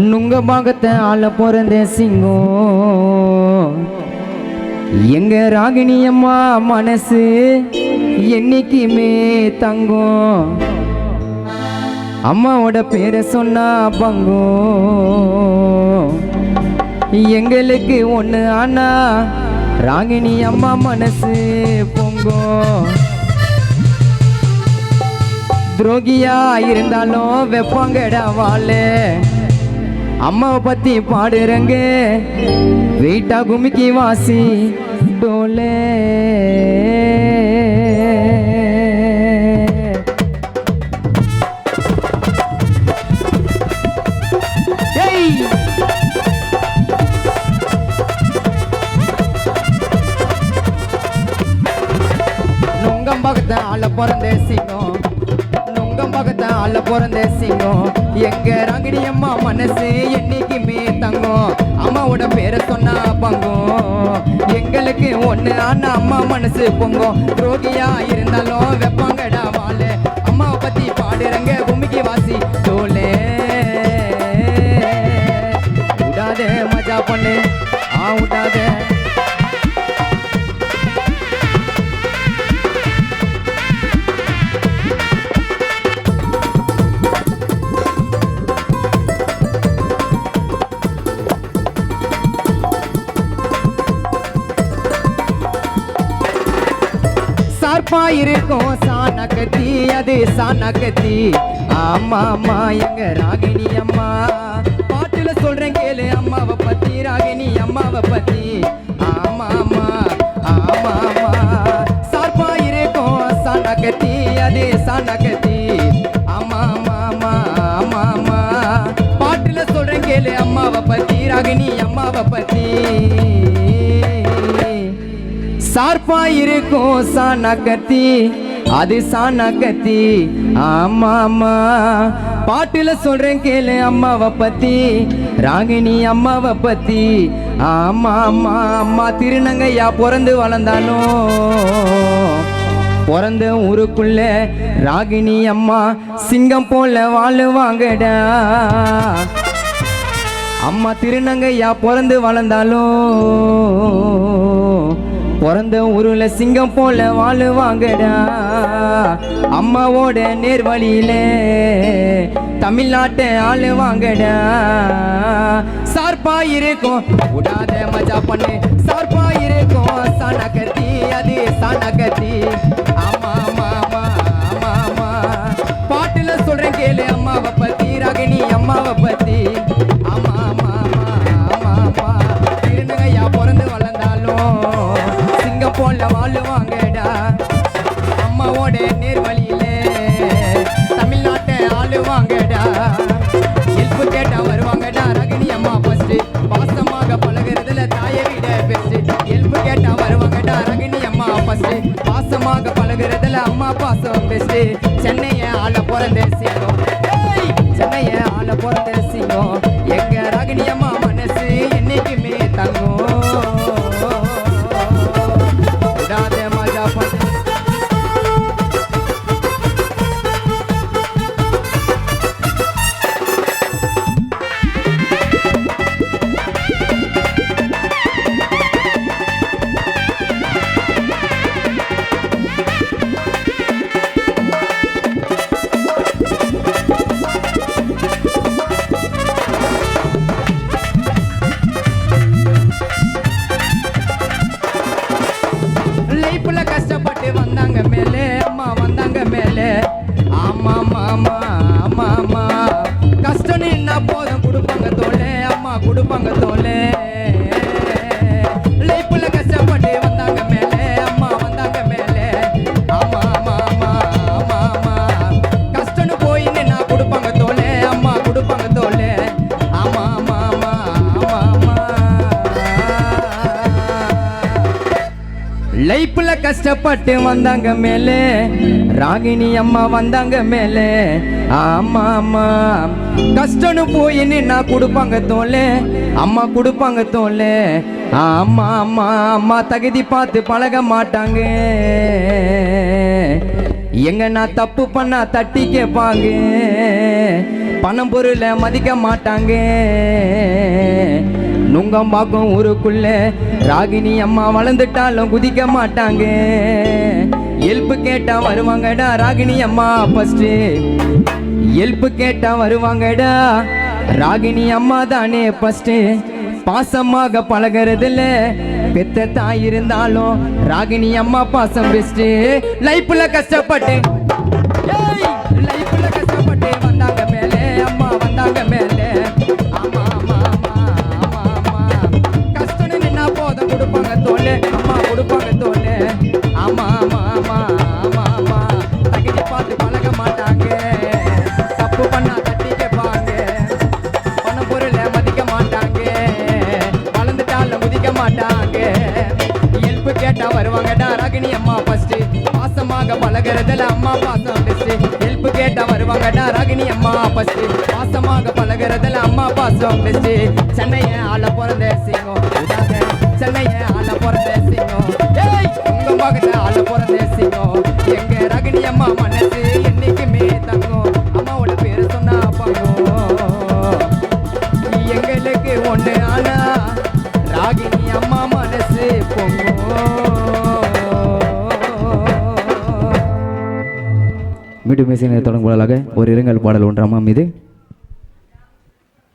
நுங்க பாகத்தை ஆள பிறந்த சிங்கம் எங்க ராகினி அம்மா மனசு என்னைக்குமே தங்கம் அம்மாவோட பேரை சொன்னா பங்கம் எங்களுக்கு ஒண்ணு ஆனா ராகினி அம்மா மனசு பொங்கும் துரோகியா இருந்தாலும் வெப்பாங்கடா வாழே அம்மாவை பத்தி பாடுறங்க வெயிட்டா குமிக்கி வாசி டோலே நுங்கம் பக்கத்தை ஆள பிறந்த சிங்கம் நுங்கம் பக்கத்தை ஆள பிறந்த சிங்கம் எங்க ராகினி அம்மா மனசு என்னைக்குமே தங்கம் அம்மாவோட பேரை சொன்னா பங்கம் எங்களுக்கு ஒண்ணு ஆனா அம்மா மனசு பொங்கும் துரோகியா இருந்தாலும் வெப்பாங்கடா வாழ அம்மாவை பத்தி பாடுறங்க பூமிக்கு வாசி தோலே விடாத மஜா பண்ணு விடாத சார்பா இருக்கும் சாணக்கத்தி அது சாணக்கத்தி ஆமா அம்மா எங்க ராகினி அம்மா பாட்டுல சொல்றேன் கேளு அம்மாவை பத்தி ராகினி அம்மாவை பத்தி ஆமா அம்மா ஆமா அம்மா சார்பா இருக்கும் சாணக்கத்தி அது சாணக்கத்தி ஆமா ஆமா ஆமா ஆமா அம்மா பாட்டுல சொல்றேன் கேளு அம்மாவை பத்தி ராகினி அம்மாவை பத்தி சார்பா இருக்கும் சாணக்கத்தி அது சாணக்கத்தி ஆமா அம்மா பாட்டுல சொல்றேன் கேளு அம்மாவை பத்தி ராகினி அம்மாவை பத்தி ஆமா அம்மா அம்மா திருநங்கையா பிறந்து வளர்ந்தாலும் பிறந்த ஊருக்குள்ள ராகினி அம்மா சிங்கம் போல வாழுவாங்கடா அம்மா திருநங்கையா பிறந்து வளர்ந்தாலும் பிறந்த ஊருல சிங்கம் போல வாழுவாங்கடா அம்மாவோட நேர்வழியில தமிழ்நாட்டை ஆளுவாங்கடா சார்பா இருக்கும் விடாத மஜா பண்ணு சார்பா இருக்கும் சாணக்கத்தி அது சாணக்கத்தி ஆமா ஆமா ஆமா ஆமா ஆமா பாட்டுல சொல்றேன் கேளு அம்மாவை பத்தி ராகினி அம்மாவை பத்தி ஆமா ஆமா ஆமா ஆமா ஆமா திருநங்கையா பிறந்து வளர்ந்தாலும் போல வாழுவாங்கடா அம்மாவோட நேர்வழியில தமிழ்நாட்டை ஆளுவாங்கடா ஹெல்ப் கேட்டா வருவாங்கடா ராகினி அம்மா ஃபர்ஸ்ட் பாசமாக பழகிறதுல தாயை விட பெஸ்ட் ஹெல்ப் கேட்டா வருவாங்கடா ராகினி அம்மா ஃபர்ஸ்ட் பாசமாக பழகிறதுல அம்மா பாசம் பெஸ்ட் சென்னைய ஆள பிறந்த சிங்கம் சென்னைய ஆள பிறந்த சிங்கம் எங்க ராகினி அம்மா மனசு என்னைக்குமே தங்கும் கஷ்டப்பட்டு வந்தாங்க மேலே அம்மா வந்தாங்க மேலே ஆமா ஆமா ஆமா ஆமா கஷ்டம் என்ன போதும் கொடுப்பாங்க தோலே அம்மா கொடுப்பாங்க தோலே லைஃப்ல கஷ்டப்பட்டு வந்தாங்க மேலே அம்மா வந்தாங்க மேலே ஆமா ஆமா ஆமா ஆமா ஆமா கஷ்டம்னு போய் நான் கொடுப்பாங்க தோலே அம்மா கொடுப்பாங்க தோலே ஆமா ஆமா ஆமா ஆமா ஆமா லைஃப்ல கஷ்டப்பட்டு வந்தாங்க மேலே ராகினி அம்மா வந்தாங்க மேலே ஆமா ஆமா கஷ்டம்னு போய் நான் கொடுப்பாங்க தோலே அம்மா கொடுப்பாங்க தோலே ஆமா ஆமா அம்மா தகுதி பார்த்து பழக மாட்டாங்க எங்க நான் தப்பு பண்ணா தட்டி கேட்பாங்க பணம் பொருளை மதிக்க மாட்டாங்க நுங்கம்பாக்கும் ஊருக்குள்ள ராகினி அம்மா வளர்ந்துட்டாலும் குதிக்க மாட்டாங்க ஹெல்ப் கேட்டா வருவாங்கடா ராகினி அம்மா ஃபர்ஸ்ட் ஹெல்ப் கேட்டா வருவாங்கடா ராகினி அம்மா தானே ஃபர்ஸ்ட் பாசமாக பழகிறதுல பெத்த தாய் இருந்தாலும் ராகினி அம்மா பாசம் பெஸ்ட் லைஃப்ல கஷ்டப்பட்டு லைஃப்ல கஷ்டப்பட்டு வந்தாங்க மேலே அம்மா வந்தாங்க மேலே ஆமா ஆமா ஆமா ஆமா ஆமா கஷ்டம் நின்னா போதும் கொடுப்பாங்க தோல் அம்மா கொடுப்பாங்க தோல் ஆமா ஆமா ஆமா ஆமா ஆமா தகுதி பார்த்து பழக மாட்டாங்க தப்பு பண்ணா தட்டி கேட்பாங்க பணம் பொருளை மதிக்க மாட்டாங்க வளர்ந்துட்டாலும் முதிக்க மாட்டாங்க ஹெல்ப் கேட்டா வருவாங்கடா ராகினி அம்மா ஃபர்ஸ்ட் பாசமாக பழகிறதுல அம்மா பாசம் பெஸ்ட் ஹெல்ப் கேட்டா வருவாங்கடா ராகினி அம்மா ஃபர்ஸ்ட் பாசமாக பழகிறதுல அம்மா பாசம் பெஸ்ட் சென்னைய ஆள பிறந்த சிங்கம் சென்னைய ஆள பிறந்த சிங்கம் உங்க மகன ஆள பிறந்த சிங்கம் எங்க ராகினி அம்மா மனசு என்னைக்குமே தங்கும் அம்மாவோட பேரு சொன்னா பங்கும் எங்களுக்கு ஒண்ணு ஆனா ராகினி அம்மா மனசு பொங்கும் மீண்டும் தொடங்கும் போலாக ஒரு இரங்கல் பாடல் ஒன்றாமா மீது